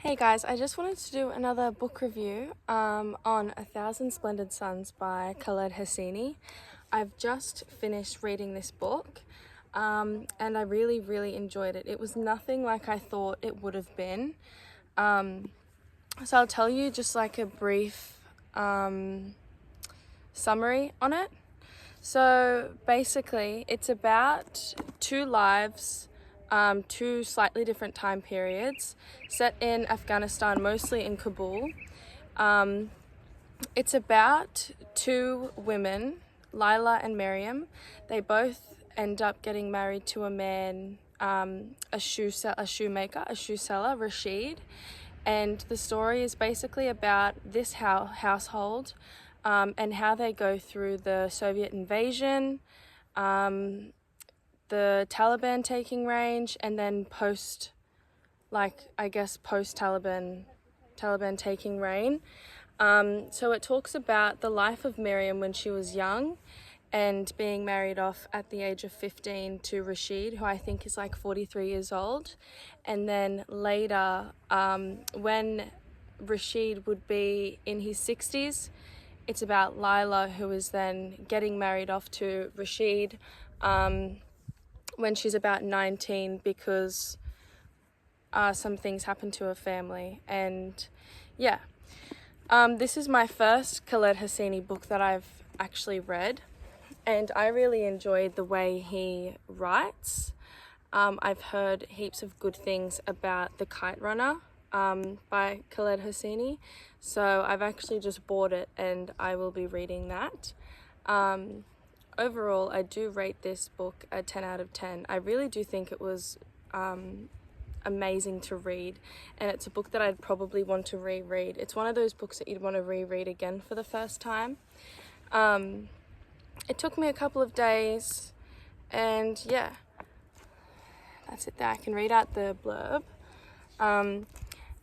Hey guys, I just wanted to do another book review on A Thousand Splendid Suns by Khaled Hosseini. I've just finished reading this book and I really enjoyed it. It was nothing like I thought it would have been. So I'll tell you just like a brief summary on it. So basically it's about two lives, two slightly different time periods, set in Afghanistan, mostly in Kabul. It's about two women, Lila and Miriam. They both end up getting married to a man, a shoe seller, Rashid. And the story is basically about this household and how they go through the Soviet invasion, the Taliban taking range, and then post-Taliban taking reign. So it talks about the life of Miriam when she was young and being married off at the age of 15 to Rashid, who I think is like 43 years old. And then later, when Rashid would be in his 60s, it's about Lila, who is then getting married off to Rashid when she's about 19 because some things happen to her family. And yeah, this is my first Khaled Hosseini book that I've actually read, and I really enjoyed the way he writes. I've heard heaps of good things about The Kite Runner by Khaled Hosseini, so I've actually just bought it and I will be reading that. Overall, I do rate this book a 10 out of 10. I really do think it was amazing to read, and it's a book that I'd probably want to reread. It's one of those books that you'd want to reread again for the first time. It took me a couple of days, and yeah, that's it there. I can read out the blurb.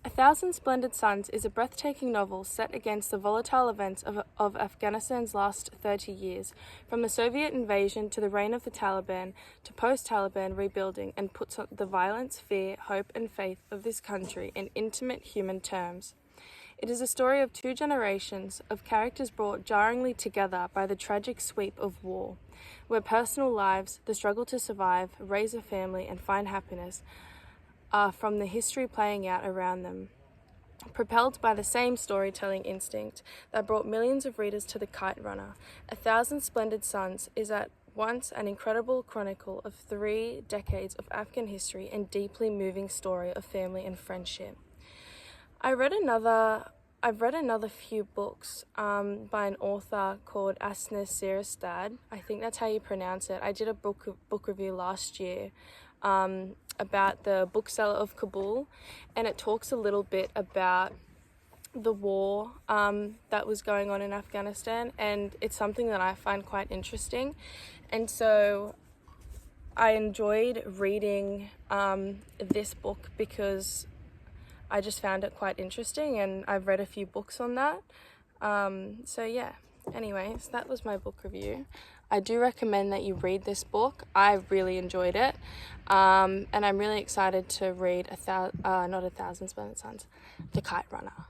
A Thousand Splendid Suns is a breathtaking novel set against the volatile events of Afghanistan's last 30 years, from the Soviet invasion to the reign of the Taliban to post-Taliban rebuilding, and puts the violence, fear, hope and faith of this country in intimate human terms. It is a story of two generations of characters brought jarringly together by the tragic sweep of war, where personal lives, the struggle to survive, raise a family and find happiness, are from the history playing out around them. Propelled by the same storytelling instinct that brought millions of readers to The Kite Runner, A Thousand Splendid Suns is at once an incredible chronicle of 3 decades of Afghan history and deeply moving story of family and friendship. I've read another few books by an author called Asna Siristad. I think that's how you pronounce it. I did a book review last year about the bookseller of Kabul, and it talks a little bit about the war that was going on in Afghanistan, and it's something that I find quite interesting. And so I enjoyed reading this book because I just found it quite interesting, and I've read a few books on that. So yeah, anyways, that was my book review. I do recommend that you read this book. I really enjoyed it, and I'm really excited to read not A Thousand Splendid Suns, The Kite Runner.